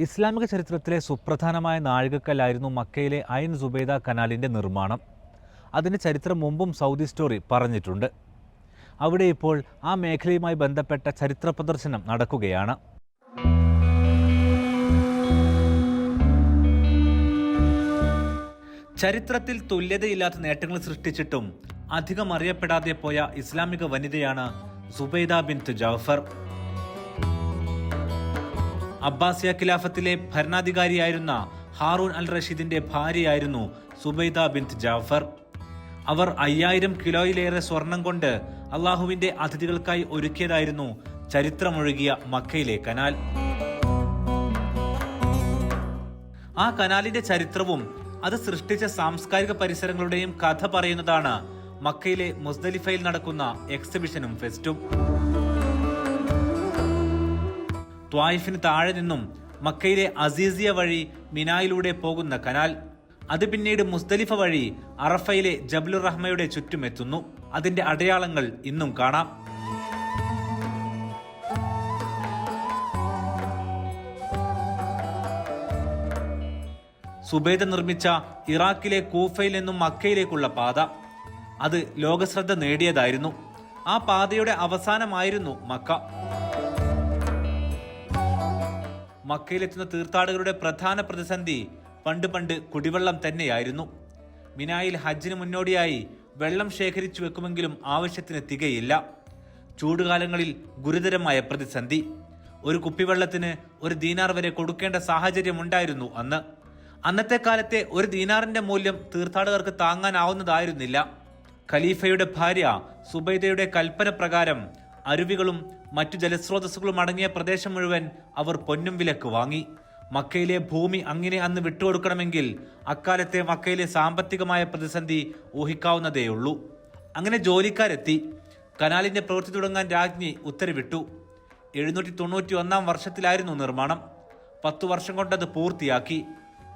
ഇസ്ലാമിക ചരിത്രത്തിലെ സുപ്രധാനമായ നാഴികക്കല്ലായിരുന്നു മക്കയിലെ ഐൻ സുബൈദ കനാലിൻ്റെ നിർമ്മാണം. അതിൻ്റെ ചരിത്രം മുമ്പും സൗദി സ്റ്റോറി പറഞ്ഞിട്ടുണ്ട്. അവിടെ ഇപ്പോൾ ആ മേഖലയുമായി ബന്ധപ്പെട്ട ചരിത്ര പ്രദർശനം നടക്കുകയാണ്. ചരിത്രത്തിൽ തുല്യതയില്ലാത്ത നേട്ടങ്ങൾ സൃഷ്ടിച്ചിട്ടും അധികം അറിയപ്പെടാതെ പോയ ഇസ്ലാമിക വനിതയാണ് സുബൈദ ബിൻത്ത് ജാഫർ. അബ്ബാസിയ ഖിലാഫത്തിലെ ഭരണാധികാരിയായിരുന്ന ഹാറൂൻ അൽ റഷീദിന്റെ ഭാര്യയായിരുന്നു സുബൈദ ബിൻത്ത് ജാഫർ. അവർ 5000 കിലോയിലേറെ സ്വർണം കൊണ്ട് അള്ളാഹുവിന്റെ അതിഥികൾക്കായി ഒരുക്കിയതായിരുന്നു ചരിത്രമൊഴുകിയ മക്കയിലെ കനാൽ. ആ കനാലിന്റെ ചരിത്രവും അത് സൃഷ്ടിച്ച സാംസ്കാരിക പരിസരങ്ങളുടെയും കഥ പറയുന്നതാണ് മക്കയിലെ മുസ്ദലിഫയിൽ നടക്കുന്ന എക്സിബിഷനും ഫെസ്റ്റും. ത്വായിഫിന് താഴെ നിന്നും മക്കയിലെ അസീസിയ വഴി മിനായിലൂടെ പോകുന്ന കനാൽ, അത് പിന്നീട് മുസ്ദലിഫ വഴി അറഫയിലെ ജബലുർ റഹ്മയുടെ ചുറ്റുമെത്തുന്നു. അതിന്റെ അടയാളങ്ങൾ ഇന്നും കാണാം. സുബൈദ നിർമ്മിച്ച ഇറാഖിലെ കൂഫയിൽ നിന്നും മക്കയിലേക്കുള്ള പാത, അത് ലോകശ്രദ്ധ നേടിയതായിരുന്നു. ആ പാതയുടെ അവസാനമായിരുന്നു മക്ക. മക്കയിലെത്തുന്ന തീർത്ഥാടകരുടെ പ്രധാന പ്രതിസന്ധി പണ്ട് കുടിവെള്ളം തന്നെയായിരുന്നു. മിനായിൽ ഹജ്ജിന് മുന്നോടിയായി വെള്ളം ശേഖരിച്ചു വെക്കുമെങ്കിലും ആവശ്യത്തിന് തികയില്ല. ചൂടുകാലങ്ങളിൽ ഗുരുതരമായ പ്രതിസന്ധി. ഒരു കുപ്പിവെള്ളത്തിന് 1 ദീനാർ വരെ കൊടുക്കേണ്ട സാഹചര്യമുണ്ടായിരുന്നു അന്ന്. അന്നത്തെ കാലത്തെ 1 ദീനാറിന്റെ മൂല്യം തീർത്ഥാടകർക്ക് താങ്ങാനാവുന്നതായിരുന്നില്ല. ഖലീഫയുടെ ഭാര്യ സുബൈദയുടെ കൽപ്പന പ്രകാരം അരുവികളും മറ്റു ജലസ്രോതസ്സുകളും അടങ്ങിയ പ്രദേശം മുഴുവൻ അവർ പൊന്നും വിലക്ക് വാങ്ങി. മക്കയിലെ ഭൂമി അങ്ങനെ അന്ന് വിട്ടുകൊടുക്കണമെങ്കിൽ അക്കാലത്തെ മക്കയിലെ സാമ്പത്തികമായ പ്രതിസന്ധി ഊഹിക്കാവുന്നതേയുള്ളൂ. അങ്ങനെ ജോലിക്കാരെത്തി. കനാലിന്റെ പ്രവൃത്തി തുടങ്ങാൻ രാജ്ഞി ഉത്തരവിട്ടു. 791 വർഷത്തിലായിരുന്നു നിർമ്മാണം. 10 വർഷം കൊണ്ടത് പൂർത്തിയാക്കി.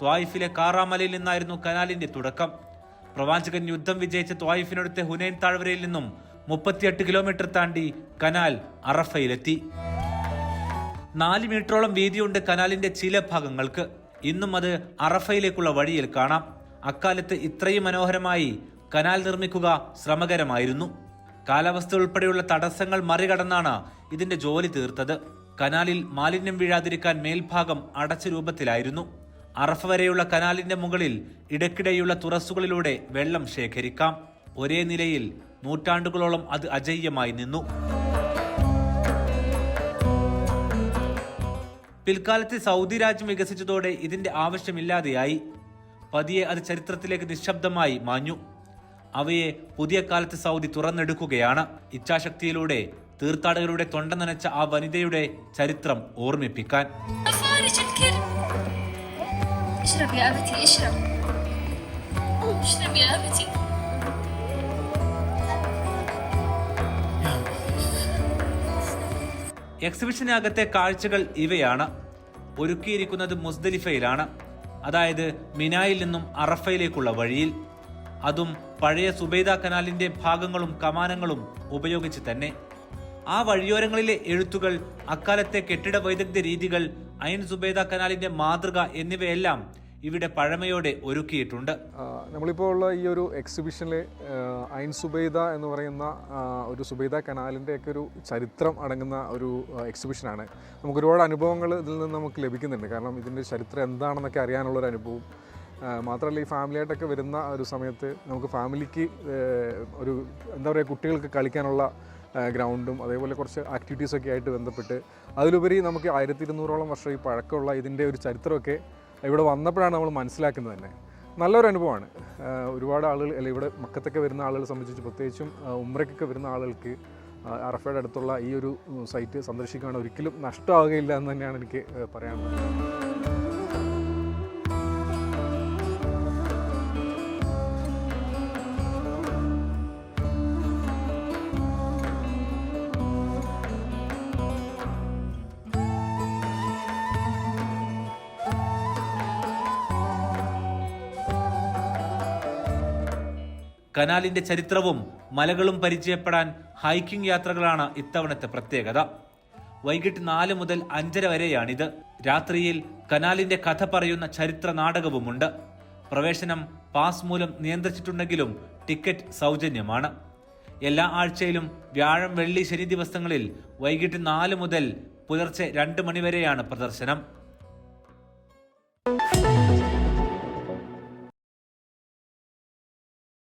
ത്വായിഫിലെ കാറാമലയിൽ നിന്നായിരുന്നു കനാലിന്റെ തുടക്കം. പ്രവാചകൻ യുദ്ധം വിജയിച്ച ത്വായിഫിനടുത്തെ ഹുനൈൻ താഴ്വരയിൽ നിന്നും 38 കിലോമീറ്റർ താണ്ടി കനാൽ അറഫയിലെത്തി. 4 മീറ്ററോളം വീതിയുണ്ട് കനാലിന്റെ ചില ഭാഗങ്ങൾക്ക്. ഇന്നും അത് അറഫയിലേക്കുള്ള വഴിയിൽ കാണാം. അക്കാലത്ത് ഇത്രയും മനോഹരമായി കനാൽ നിർമ്മിക്കുക ശ്രമകരമായിരുന്നു. കാലാവസ്ഥ ഉൾപ്പെടെയുള്ള തടസ്സങ്ങൾ മറികടന്നാണ് ഇതിന്റെ ജോലി തീർത്തത്. കനാലിൽ മാലിന്യം വീഴാതിരിക്കാൻ മേൽഭാഗം അടച്ച രൂപത്തിലായിരുന്നു. അറഫ വരെയുള്ള കനാലിന്റെ മുകളിൽ ഇടയ്ക്കിടെയുള്ള തുറസ്സുകളിലൂടെ വെള്ളം ശേഖരിക്കാം. ഒരേ നിലയിൽ നൂറ്റാണ്ടുകളോളം അത് അജയ്യമായി നിന്നു. പിൽക്കാലത്ത് സൗദി രാജ്യം വികസിച്ചതോടെ ഇതിന്റെ ആവശ്യമില്ലാതെയായി. പതിയെ അത് ചരിത്രത്തിലേക്ക് നിശബ്ദമായി മാഞ്ഞു. അവയെ പുതിയ കാലത്ത് സൗദി തുറന്നെടുക്കുകയാണ്. ഇച്ഛാശക്തിയിലൂടെ തീർത്ഥാടകരുടെ തൊണ്ട നനച്ച ആ വനിതയുടെ ചരിത്രം ഓർമ്മിപ്പിക്കാൻ. എക്സിബിഷനകത്തെ കാഴ്ചകൾ ഇവയാണ്. ഒരുക്കിയിരിക്കുന്നത് മുസ്ദലിഫയിലാണ്, അതായത് മിനായിൽ നിന്നും അറഫയിലേക്കുള്ള വഴിയിൽ. അതും പഴയ സുബൈദ കനാലിന്റെ ഭാഗങ്ങളും കമാനങ്ങളും ഉപയോഗിച്ച് തന്നെ. ആ വഴിയോരങ്ങളിലെ എഴുത്തുകൾ, അക്കാലത്തെ കെട്ടിട വൈദഗ്ധ്യ രീതികൾ, ഐൻ സുബൈദ കനാലിന്റെ മാതൃക എന്നിവയെല്ലാം ഇവിടെ പഴമയോടെ ഒരുക്കിയിട്ടുണ്ട്. നമ്മളിപ്പോൾ ഉള്ള ഈ ഒരു എക്സിബിഷനിൽ ഐൻ സുബൈദ എന്ന് പറയുന്ന ഒരു സുബൈദ കനാലിൻ്റെയൊക്കെ ഒരു ചരിത്രം അടങ്ങുന്ന ഒരു എക്സിബിഷനാണ്. നമുക്ക് ഒരുപാട് അനുഭവങ്ങൾ ഇതിൽ നിന്ന് നമുക്ക് ലഭിക്കുന്നുണ്ട്. കാരണം ഇതിൻ്റെ ചരിത്രം എന്താണെന്നൊക്കെ അറിയാനുള്ളൊരു അനുഭവം മാത്രമല്ല, ഈ ഫാമിലിയായിട്ടൊക്കെ വരുന്ന ഒരു സമയത്ത് നമുക്ക് ഫാമിലിക്ക് ഒരു എന്താ പറയുക, കുട്ടികൾക്ക് കളിക്കാനുള്ള ഗ്രൗണ്ടും അതേപോലെ കുറച്ച് ആക്ടിവിറ്റീസൊക്കെ ആയിട്ട് ബന്ധപ്പെട്ട് അതിലുപരി നമുക്ക് 1200ഓളം വർഷം ഈ പഴക്കമുള്ള ഇതിൻ്റെ ഒരു ചരിത്രമൊക്കെ ഇവിടെ വന്നപ്പോഴാണ് നമ്മൾ മനസ്സിലാക്കുന്നത് തന്നെ. നല്ലൊരു അനുഭവമാണ്. ഒരുപാട് ആളുകൾ ഇവിടെ മക്കത്തൊക്കെ വരുന്ന ആളുകളെ സംബന്ധിച്ച്, പ്രത്യേകിച്ചും ഉംറയ്ക്കൊക്കെ വരുന്ന ആളുകൾക്ക് അറഫയുടെ അടുത്തുള്ള ഈ ഒരു സൈറ്റ് സന്ദർശിക്കുകയാണ് ഒരിക്കലും നഷ്ടമാവുകയില്ല എന്ന് തന്നെയാണ് എനിക്ക് പറയാനുള്ളത്. കനാലിന്റെ ചരിത്രവും മലകളും പരിചയപ്പെടാൻ ഹൈക്കിംഗ് യാത്രകളാണ് ഇത്തവണത്തെ പ്രത്യേകത. വൈകിട്ട് 4 മുതൽ 5:30 വരെയാണിത്. രാത്രിയിൽ കനാലിന്റെ കഥ പറയുന്ന ചരിത്ര നാടകവുമുണ്ട്. പ്രവേശനം പാസ് മൂലം നിയന്ത്രിച്ചിട്ടുണ്ടെങ്കിലും ടിക്കറ്റ് സൗജന്യമാണ്. എല്ലാ ആഴ്ചയിലും വ്യാഴം, വെള്ളി, ശനി ദിവസങ്ങളിൽ വൈകിട്ട് 4 മുതൽ പുലർച്ചെ 2 മണി വരെയാണ് പ്രദർശനം.